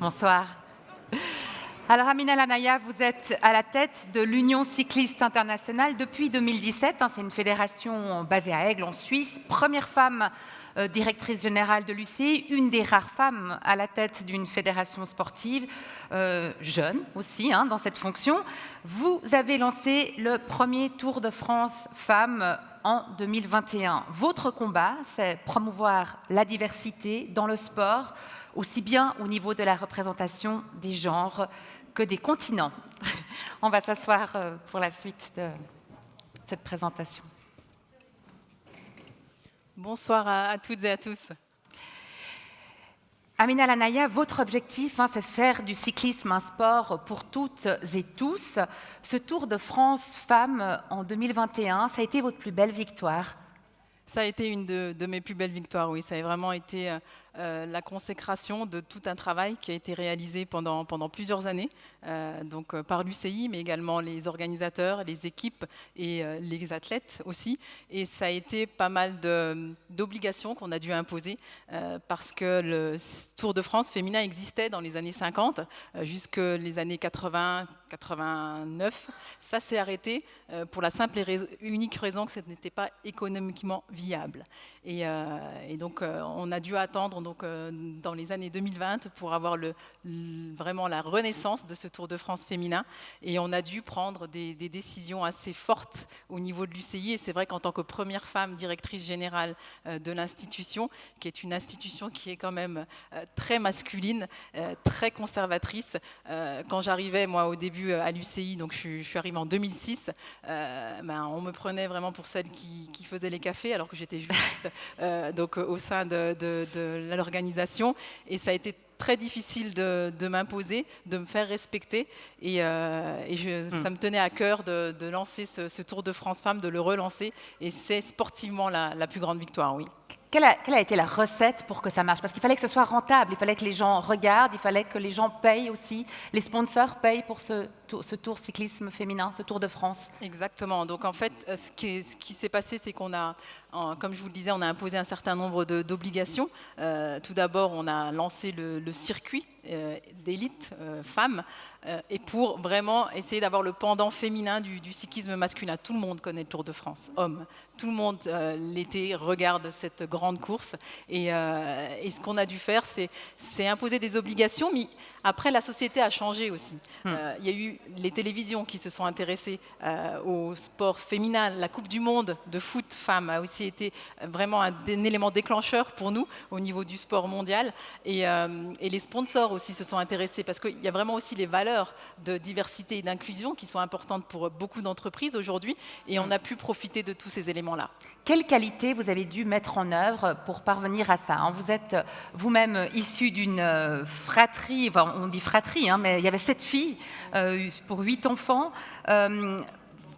Bonsoir. Alors Amina Lanaya, vous êtes à la tête de l'Union cycliste internationale depuis 2017. C'est une fédération basée à Aigle en Suisse. Première femme directrice générale de l'UCI, une des rares femmes à la tête d'une fédération sportive, jeune aussi dans cette fonction. Vous avez lancé le premier Tour de France femmes en 2021. Votre combat, c'est promouvoir la diversité dans le sport, aussi bien au niveau de la représentation des genres que des continents. On va s'asseoir pour la suite de cette présentation. Bonsoir à toutes et à tous. Amina Lanaya, votre objectif, c'est faire du cyclisme un sport pour toutes et tous. Ce Tour de France femmes en 2021, ça a été votre plus belle victoire? Ça a été une de mes plus belles victoires, oui. Ça a vraiment été la consécration de tout un travail qui a été réalisé pendant plusieurs années, par l'UCI, mais également les organisateurs, les équipes et les athlètes aussi. Et ça a été pas mal d'obligations qu'on a dû imposer parce que le Tour de France féminin existait dans les années 50 jusque les années 80, 89. Ça s'est arrêté pour la simple et unique raison que ce n'était pas économiquement viable. Et donc on a dû attendre dans les années 2020 pour avoir vraiment la renaissance de ce Tour de France féminin. Et on a dû prendre des décisions assez fortes au niveau de l'UCI. Et c'est vrai qu'en tant que première femme directrice générale de l'institution, qui est une institution qui est quand même très masculine, très conservatrice, quand j'arrivais moi au début à l'UCI, donc je suis arrivée en 2006, on me prenait vraiment pour celle qui faisait les cafés alors que j'étais juriste au sein de l'organisation, et ça a été très difficile de m'imposer, de me faire respecter, et ça me tenait à cœur de lancer ce Tour de France Femmes, de le relancer, et c'est sportivement la plus grande victoire, oui. Quelle a été la recette pour que ça marche? Parce qu'il fallait que ce soit rentable, il fallait que les gens regardent, il fallait que les gens payent aussi, les sponsors payent pour ce tour cyclisme féminin, ce Tour de France. Exactement. Donc en fait, ce qui s'est passé, c'est qu'on a, comme je vous le disais, on a imposé un certain nombre d'obligations. Tout d'abord, on a lancé le circuit d'élite femmes, et pour vraiment essayer d'avoir le pendant féminin du cyclisme masculin. Tout le monde connaît le Tour de France, hommes. Tout le monde l'été regarde cette grande course, et ce qu'on a dû faire, c'est imposer des obligations, mais après la société a changé aussi. Il y a eu les télévisions qui se sont intéressées au sport féminin. La Coupe du Monde de foot femmes a aussi été vraiment un élément déclencheur pour nous au niveau du sport mondial, et les sponsors aussi se sont intéressés, parce qu'il y a vraiment aussi les valeurs de diversité et d'inclusion qui sont importantes pour beaucoup d'entreprises aujourd'hui, et on a pu profiter de tous ces éléments-là. Quelle qualité vous avez dû mettre en œuvre pour parvenir à ça? Vous êtes vous-même issu d'une fratrie, on dit fratrie, mais il y avait 7 filles pour 8 enfants.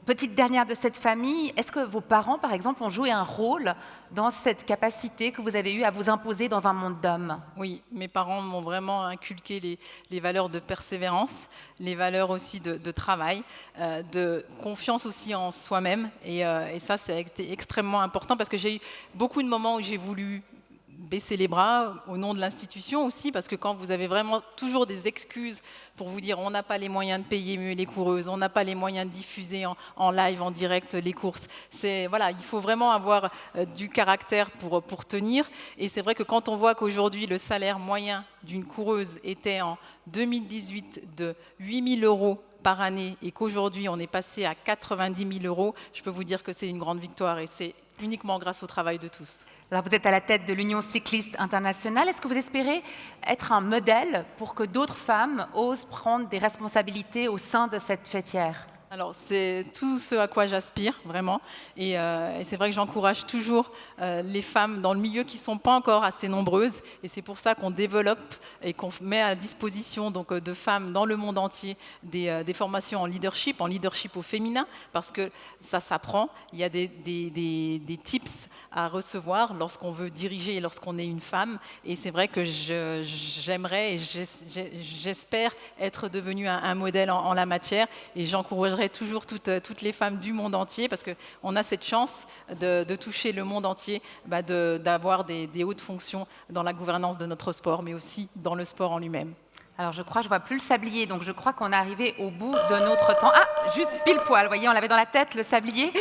Petite dernière de cette famille, est-ce que vos parents, par exemple, ont joué un rôle dans cette capacité que vous avez eue à vous imposer dans un monde d'hommes? Oui, mes parents m'ont vraiment inculqué les valeurs de persévérance, les valeurs aussi de travail, de confiance aussi en soi-même. Et ça, c'est extrêmement important, parce que j'ai eu beaucoup de moments où j'ai voulu baisser les bras au nom de l'institution aussi, parce que quand vous avez vraiment toujours des excuses pour vous dire on n'a pas les moyens de payer mieux les coureuses, on n'a pas les moyens de diffuser en live, en direct les courses, il faut vraiment avoir du caractère pour tenir. Et c'est vrai que quand on voit qu'aujourd'hui le salaire moyen d'une coureuse était en 2018 de 8 000 € par année, et qu'aujourd'hui on est passé à 90 000 €, je peux vous dire que c'est une grande victoire, et c'est uniquement grâce au travail de tous. Alors vous êtes à la tête de l'Union cycliste internationale. Est-ce que vous espérez être un modèle pour que d'autres femmes osent prendre des responsabilités au sein de cette fêtière? Alors, c'est tout ce à quoi j'aspire, vraiment. Et c'est vrai que j'encourage toujours les femmes dans le milieu qui ne sont pas encore assez nombreuses. Et c'est pour ça qu'on développe et qu'on met à disposition de femmes dans le monde entier des formations en leadership au féminin, parce que ça s'apprend. Il y a des tips à recevoir lorsqu'on veut diriger et lorsqu'on est une femme. Et c'est vrai que j'aimerais et j'espère être devenue un modèle en la matière. Et j'encouragerai toujours toutes les femmes du monde entier, parce qu'on a cette chance de toucher le monde entier, d'avoir des hautes fonctions dans la gouvernance de notre sport, mais aussi dans le sport en lui-même. Alors, je crois, je vois plus le sablier, donc je crois qu'on est arrivé au bout de notre temps. Ah, juste pile poil, vous voyez, on l'avait dans la tête, le sablier.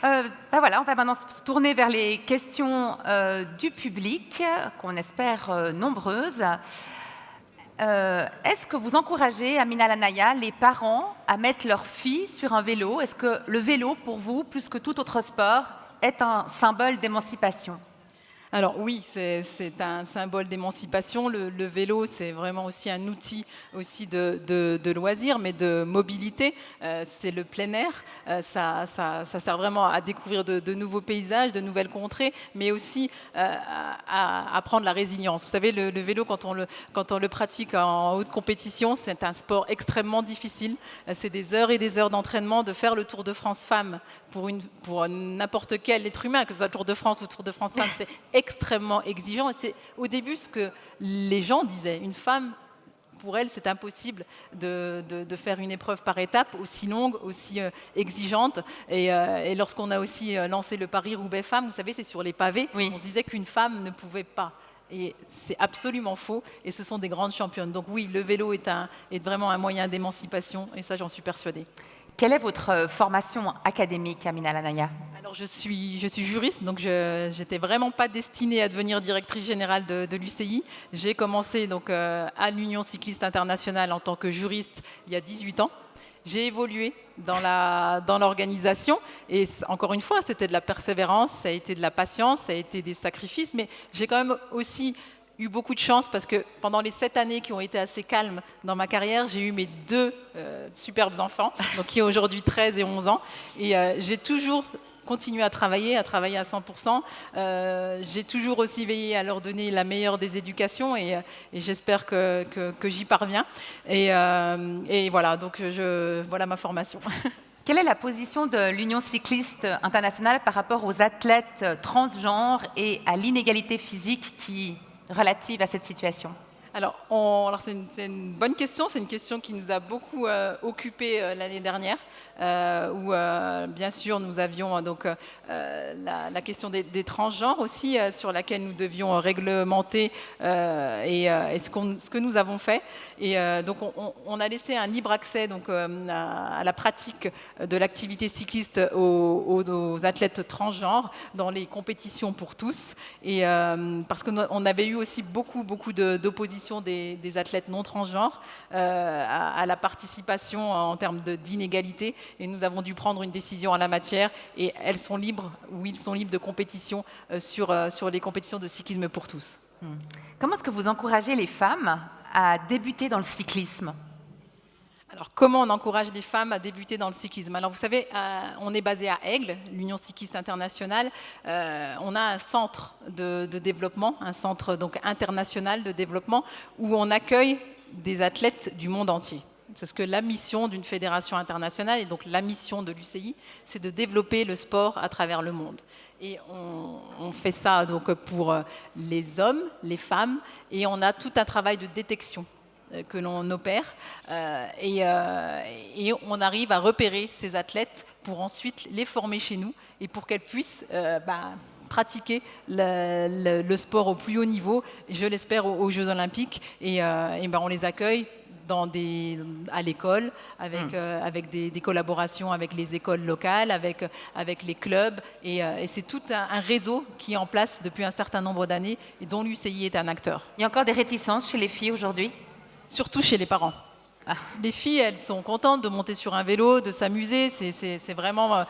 Voilà, on va maintenant se tourner vers les questions du public, qu'on espère nombreuses. Est-ce que vous encouragez, Amina Lanaya, les parents à mettre leurs filles sur un vélo? Est-ce que le vélo, pour vous, plus que tout autre sport, est un symbole d'émancipation? Alors oui, c'est un symbole d'émancipation. Le vélo, c'est vraiment aussi un outil aussi de loisir, mais de mobilité. C'est le plein air. Ça sert vraiment à découvrir de nouveaux paysages, de nouvelles contrées, mais aussi à apprendre la résilience. Vous savez, le vélo, quand on le pratique en haute compétition, c'est un sport extrêmement difficile. C'est des heures et des heures d'entraînement. De faire le Tour de France Femmes pour n'importe quel être humain, que ce soit Tour de France ou Tour de France Femmes, c'est extrêmement exigeant. Et c'est au début ce que les gens disaient. Une femme, pour elle, c'est impossible de faire une épreuve par étapes aussi longue, aussi exigeante. Et lorsqu'on a aussi lancé le Paris-Roubaix Femmes, vous savez, c'est sur les pavés, Oui. on se disait qu'une femme ne pouvait pas. Et c'est absolument faux. Et ce sont des grandes championnes. Donc oui, le vélo est vraiment un moyen d'émancipation. Et ça, j'en suis persuadée. Quelle est votre formation académique, Amina Lanaya? Alors je suis juriste, donc je n'étais vraiment pas destinée à devenir directrice générale de l'UCI. J'ai commencé donc à l'Union cycliste internationale en tant que juriste il y a 18 ans. J'ai évolué dans l'organisation et encore une fois, c'était de la persévérance, ça a été de la patience, ça a été des sacrifices, mais j'ai quand même aussi eu beaucoup de chance parce que pendant les 7 années qui ont été assez calmes dans ma carrière, j'ai eu mes 2 superbes enfants, donc qui ont aujourd'hui 13 et 11 ans. Et j'ai toujours continué à travailler à 100%. J'ai toujours aussi veillé à leur donner la meilleure des éducations et j'espère que j'y parviens. Et voilà, donc voilà ma formation. Quelle est la position de l'Union cycliste internationale par rapport aux athlètes transgenres et à l'inégalité physique relative à cette situation? Alors c'est une bonne question. C'est une question qui nous a beaucoup occupés l'année dernière, où bien sûr nous avions donc la question des transgenres aussi, sur laquelle nous devions réglementer et ce que nous avons fait. Et donc on a laissé un libre accès donc à la pratique de l'activité cycliste aux athlètes transgenres dans les compétitions pour tous. Et parce qu'on avait eu aussi beaucoup d'opposition des athlètes non transgenres à la participation en termes d'inégalité, et nous avons dû prendre une décision en la matière, et ils sont libres de compétition sur les compétitions de cyclisme pour tous. Comment est-ce que vous encouragez les femmes à débuter dans le cyclisme? Alors, comment on encourage des femmes à débuter dans le cyclisme? Alors, vous savez, on est basé à Aigle, l'Union cycliste internationale. On a un centre de développement, un centre donc international de développement, où on accueille des athlètes du monde entier. C'est ce que la mission d'une fédération internationale, et donc la mission de l'UCI, c'est de développer le sport à travers le monde. Et on fait ça donc pour les hommes, les femmes, et on a tout un travail de détection que l'on opère et on arrive à repérer ces athlètes pour ensuite les former chez nous et pour qu'elles puissent pratiquer le sport au plus haut niveau, je l'espère aux Jeux Olympiques, et on les accueille à l'école avec des collaborations avec les écoles locales, avec les clubs, et c'est tout un réseau qui est en place depuis un certain nombre d'années et dont l'UCI est un acteur. Il y a encore des réticences chez les filles aujourd'hui? Surtout chez les parents. Les filles, elles sont contentes de monter sur un vélo, de s'amuser, c'est vraiment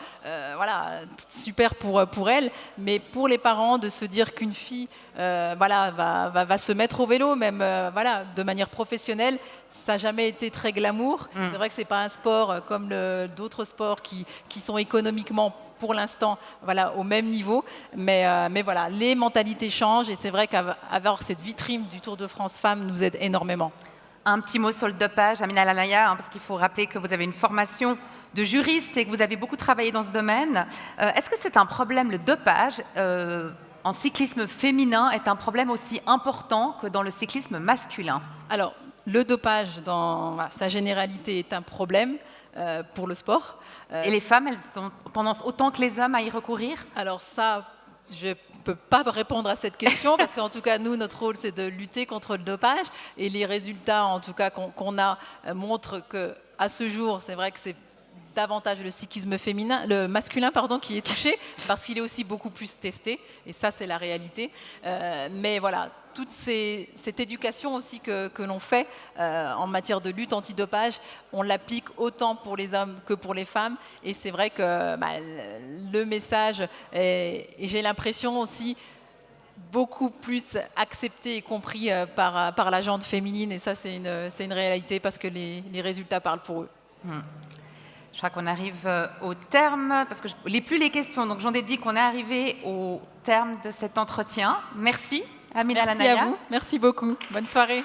super pour elles. Mais pour les parents, de se dire qu'une fille va se mettre au vélo, même de manière professionnelle, ça n'a jamais été très glamour. C'est vrai que ce n'est pas un sport comme d'autres sports qui sont économiquement, pour l'instant, au même niveau. Mais voilà, les mentalités changent, et c'est vrai qu'avoir cette vitrine du Tour de France Femmes nous aide énormément. Un petit mot sur le dopage, Amina Lanaya, parce qu'il faut rappeler que vous avez une formation de juriste et que vous avez beaucoup travaillé dans ce domaine. Est-ce que c'est un problème, le dopage, en cyclisme féminin, est un problème aussi important que dans le cyclisme masculin? Alors, le dopage, dans sa généralité, est un problème pour le sport. Et les femmes, elles ont tendance autant que les hommes à y recourir? Alors ça, je peux pas répondre à cette question parce qu'en tout cas, nous, notre rôle, c'est de lutter contre le dopage. Et les résultats, en tout cas, qu'on a montrent qu'à ce jour, c'est vrai que c'est davantage le cyclisme féminin, le masculin pardon, qui est touché parce qu'il est aussi beaucoup plus testé et ça c'est la réalité. Mais voilà, toute cette éducation aussi que l'on fait en matière de lutte antidopage, on l'applique autant pour les hommes que pour les femmes et c'est vrai que le message et j'ai l'impression aussi beaucoup plus accepté et compris par la gente féminine et ça c'est une réalité parce que les résultats parlent pour eux. Je crois qu'on arrive au terme, parce que je ne lis plus les questions, donc j'en déduis qu'on est arrivé au terme de cet entretien. Merci, Amina Lanaya. Merci à vous, merci beaucoup. Bonne soirée.